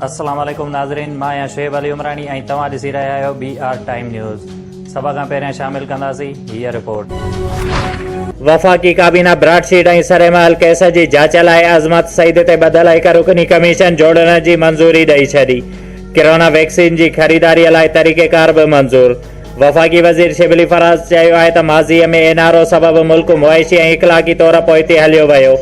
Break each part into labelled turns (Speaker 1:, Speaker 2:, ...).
Speaker 1: अस्सलाम वालेकुम नाज़रीन, मां आहियां शुएब अली उमरानी ऐं तव्हां ॾिसी रहिया आहियो BR टाइम न्यूज़। सभ खां पहिरियों शामिल कंदासीं हीअ रिपोर्ट।
Speaker 2: वफ़ाक़ी काबीना ब्रॉडशीट ऐं सरेमहल केस जी जाच लाइ अज़मत सईद ते ॿधल हिक रुकनी कमीशन जोड़ण जी मंज़ूरी ॾेई छॾी। कोरोना वैक्सीन जी ख़रीदारीअ लाइ तरीक़ेकार बि मंज़ूर। वफ़ाक़ी वज़ीर शिबली फराज़ चयो आहे त माज़ीअ में एनआरओ सबबि मुल्क मुआशी ऐं इख़लाक़ी तौर पोइते हलियो वियो।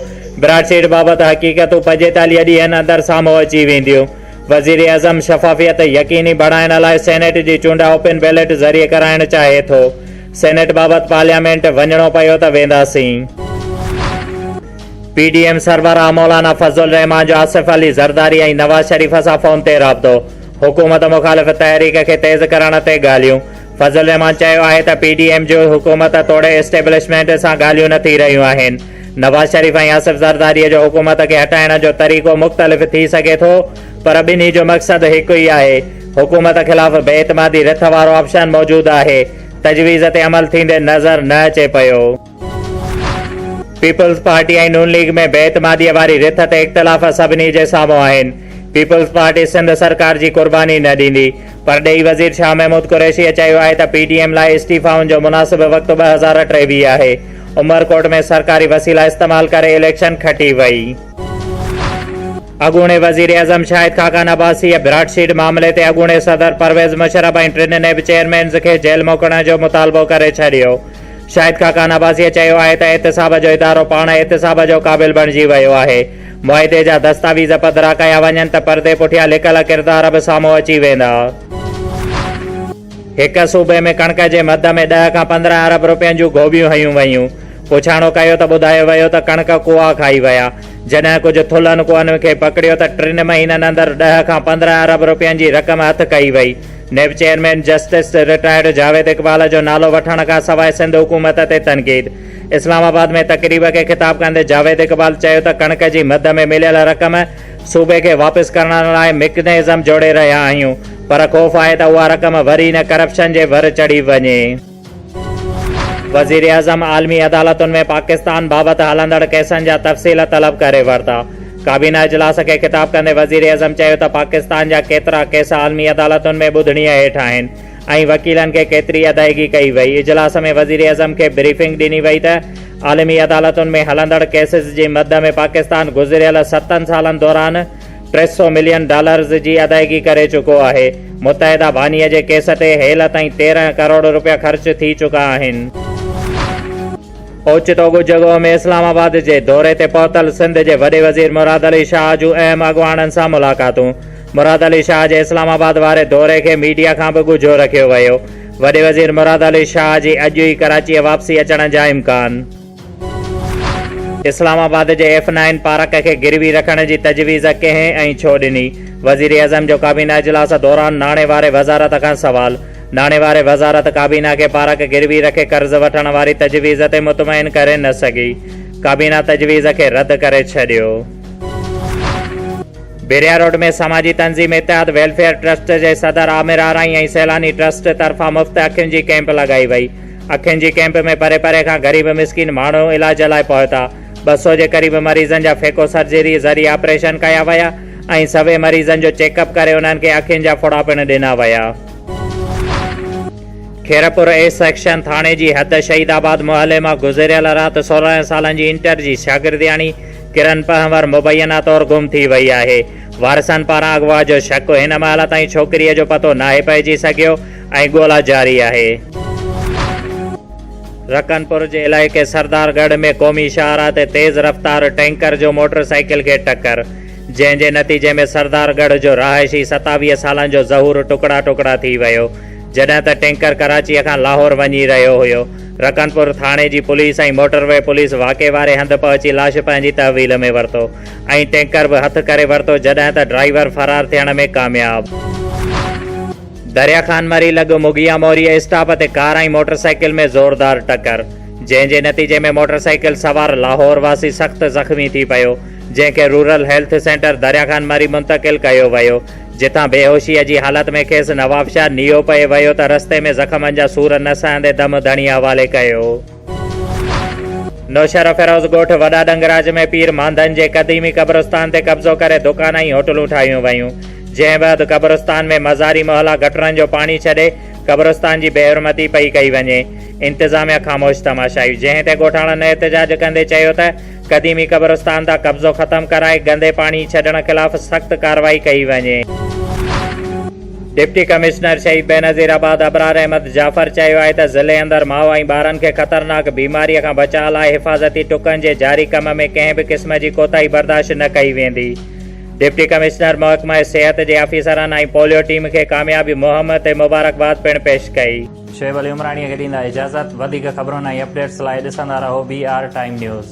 Speaker 2: ब्रॉडशीट बाबति हक़ीक़तूं 45 ॾींहंनि अंदरि साम्हूं अची वेंदियूं। वज़ीर आज़म शफ़ाफ़ियत यक़ीनी बणाइण लाइ सेनेट जी चूंड ओपन बैलेट ज़रिए कराइणु चाहे थो। सेनेट बाबति पार्लियामेंट वञणो पियो त वेंदासीं। PDM सरबराह मौलाना फज़लुर रहमान जो आसिफ अली ज़रदारी ऐं नवाज़ शरीफ़ सां फ़ोन ते राब्तो। हुकूमत मुख़ालिफ़ तहरीक खे तेज़ करण ते ॻाल्हियूं। फज़लुर रहमान चयो आहे त PDM जो हुकूमत तोड़े एस्टेब्लिशमेंट सां ॻाल्हियूं न थी रहियूं आहिनि। नवाज़ शरीफ़ ऐं आसिफ ज़रदारीअ जो हुकूमत खे हटाइण जो तरीक़ो मुख़्तलिफ़ थी सघे थो, पर ॿिन्ही जो मक़सदु हिकु ई आहे। हुकूमत ख़िलाफ़ बेइतमादी रिथ वारो ऑप्शन मौजूदु आहे। तजवीज़ ते अमल थींदे नज़र न अचे पियो। पीपल्स पार्टी ऐं नून लीग में बेइतमादीअ वारी रिथ ते इख़्तिलाफ़ सभिनी जे साम्हूं आहिनि। पीपल्स पार्टी सिंध सरकार जी क़ुर्बानी न ॾींदी, पर ॾेई वज़ीर शाह महमूद कुरैशीअ चयो आहे त PDM लाइ इस्तीफ़ाउनि जो मुनासिब वक़्तु 2023 आहे। उमरकोट में सरकारी वसीला इस्तेमाल करे इलेक्शन खटी वई। अॻूणे वज़ीर आज़म शाहिद खाकान अब्बासी ब्रॉडशीट मामले ते अॻूणे सदर परवेज़ मुशर्रफ ऐं टिनि नैब चेयरमैन्स खे जेल मोकिलण जो मुतालबो करे छॾियो। शाहिद खाकान अब्बासीअ चयो आहे त एहतिसाब जो इदारो पाण एहतिसाब जो क़ाबिल बणिजी वियो आहे। मुआहिदे जा दस्तावेज़ पधिरा कया वञनि त परदे पुठियां लिकल किरदार बि साम्हूं अची वेंदा। हिक सूबे में कणक जे मद में 10 खां 15 अरब रुपयनि जूं गोभियूं हयूं वयूं। पुछाणो कयो त ॿुधायो वियो त कणक कुआ खाई विया। जॾहिं कुझु थुल्हनि कुअनि खे पकड़ियो त 3 महीननि अंदरि 10 खां 15 अरब रुपयनि जी रक़म हथ कई वई। नेब chairman justice retired Javed Iqbal जो नालो वठण खां सवाइ सिंध हुकूमत ते तनक़ीद। इस्लामाबाद में तक़रीब खे ख़िताब कंदे जावेद इक़बाल चयो त कणक जी मद में मिलियल रक़म सूबे खे वापसि करण लाइ मेकनिज़म जोड़े रहिया आहियूं, पर ख़ौफ़ आहे त उहा रक़म वरी न करप्शन जे भर चढ़ी वञे। वज़ीर आज़म आलमी अदालतुनि में पाकिस्तान बाबति हलंदड़ केसनि जा तफ़सील तलब करे वरिता। काबीना इजलास खे ख़िताब कंदे वज़ीर आज़म चयो त पाकिस्तान जा केतिरा केस आलमी अदालतुनि में ॿुधणीअ हेठि आहिनि ऐं वकीलनि खे केतिरी अदायगी कई वई। इजलास में वज़ीर आज़म खे ब्रीफिंग ॾिनी वई त आलमी अदालतुनि में हलंदड़ केसिस जी मद में पाकिस्तान गुज़िरियल 7 सालनि दौरान $300 मिलियन जी अदायगी करे चुको आहे। मुतहिदा बानीअ जे केस ते हेल ताईं 13 करोड़ रुपया ख़र्च थी चुका आहिनि। ओचितो गुजगो में इस्लामाबाद जे दौरे ते पहुतल सिंध जे वॾे वज़ीर मुराद अली शाह जूं अहम अॻुवाणनि सां मुलाक़ातूं। मुराद अली शाह जे इस्लामाबाद वारे दौरे खे मीडिया खां बि ॻुझो रखियो वियो। वॾे वज़ीर मुराद अली शाह जी अॼु ई कराची वापसी अचण जा इम्कान। इस्लामाबाद जे F9 पार्क खे गिरवी रखण जी तजवीज़ कंहिं ऐं छो ॾिनी? वज़ीर आज़म जो काबीना इजलास दौरान नाणे वारे वज़ारत खां सवाल। नाणे वारे वज़ारत काबीना खे पार्क गिरवी रखे कर्ज़ वठण वारी तजवीज़ ते मुतमइन करे न सघी। काबीना तजवीज़ खे रद्द करे छॾियो। बिरिया रोड में समाजी तंज़ीम इत्तेहाद वेलफेयर ट्रस्ट जे सदर आमिर आराई ऐं सैलानी ट्रस्ट तरफ़ां मुफ़्त अखियुनि जी कैंप लॻाई वई। अखियुनि जी कैंप में परे परे खां ग़रीब मिसकिन माण्हू इलाज लाइ पहुता। 200 जे क़रीब मरीज़नि जा फेको सर्जरी ज़रिए ऑपरेशन कया विया ऐं सभई मरीज़नि जो चेकअप करे उन्हनि खे अखियुनि जा फोड़ा पिण ॾिना विया। खेरपुर ए सेक्शन थाणे जी हद शहीदाबाद मुहले मां गुज़िरियल राति 16 सालनि जी इंटर जी शागिर्दियाणी किरन पहवर मुबैना तौरु गुम थी वई आहे। वारसनि पारां अगवा जो शक। हिन महिल ताईं छोकिरीअ जो पतो नाहे पइजी सघियो ऐं ॻोल्हा जारी आहे। रकनपुर जे इलाइक़े सरदारगढ़ में क़ौमी शाहराह ते तेज़ रफ़्तार टैंकर जो मोटरसाइकिल खे टक्कर, जंहिं जे नतीजे में सरदारगढ़ जो रहायशी 27 सालनि जो ज़हूर टुकड़ा टुकड़ा थी वियो, जॾहिं त टैंकर कराचीअ खां लाहौर वञी रहियो हुयो। रकनपुर थाणे जी पुलिस ऐं मोटरवे पुलिस वाक़े वारे हंधि पहुची लाश पंहिंजी तहवील में वरितो ऐं टैंकर बि हथु करे वरितो, जॾहिं त ड्राइवर फरार थियण में कामयाब। दरिया खान मरी लॻ मुगिया मोरीअ स्टॉप ते कार ऐं मोटरसाइकिल में ज़ोरदार टक्कर, जंहिं जे नतीजे में मोटरसाइकिल सवार लाहौर वासी सख़्त ज़ख़्मी थी पियो, जंहिंखे रूरल हेल्थ सेंटर दरिया खान मरी मुंतक़िल कयो वियो, जितां बेहोशीअ जी हालत में खेसि नवाबशाह नियो पए वियो त रस्ते में ज़ख़्मनि जा सूर न सहंदे दम धणी हवाले कयो। नौशहर फिरोज़ ॻोठ वॾा डंगराज में पीर मांधन जे क़दीमी क़ब्रस्तान ते कब्ज़ो करे दुकान ऐं होटलूं ठाहियूं वयूं, जंहिं बैदि क़ब्रस्तान में मज़ारी मोहल्ला गटरनि जो पाणी छॾे क़ब्रस्तान जी बेहरमती पई कई वञे। इंतिज़ामिया ख़ामोश तमाशाई, जंहिं ते ॻोठाणनि एहतजाज कंदे चयो त क़दीमी क़ब्रस्तान तां कब्ज़ो ख़तमु कराए गंदे पाणी छॾण ख़िलाफ़ सख़्त कार्रवाई कई वञे। डिप्टी कमिश्नर शहीद बेनज़ीराबाद अबरार अहमद जाफ़र चयो आहे त ज़िले अंदरि माउ ऐं ॿारनि खे ख़तरनाक बीमारीअ खां बचाव लाइ हिफ़ाज़ती टुकनि जे जारी कम में कंहिं बि क़िस्म जी कोताही बर्दाश्त न कई वेंदी। डिप्टी कमिश्नर महकमा सिहत जे ऑफिसरनि ऐं पोलियो टीम खे कामयाबी मुहिम ते मुबारकबाद पिणु पेश कई।
Speaker 1: शोएब अली उमराणीअ खे ॾींदा इजाज़त। वधीक ख़बरुनि ऐं अपडेट्स लाइ ॾिसंदा रहो BR टाइम न्यूज़।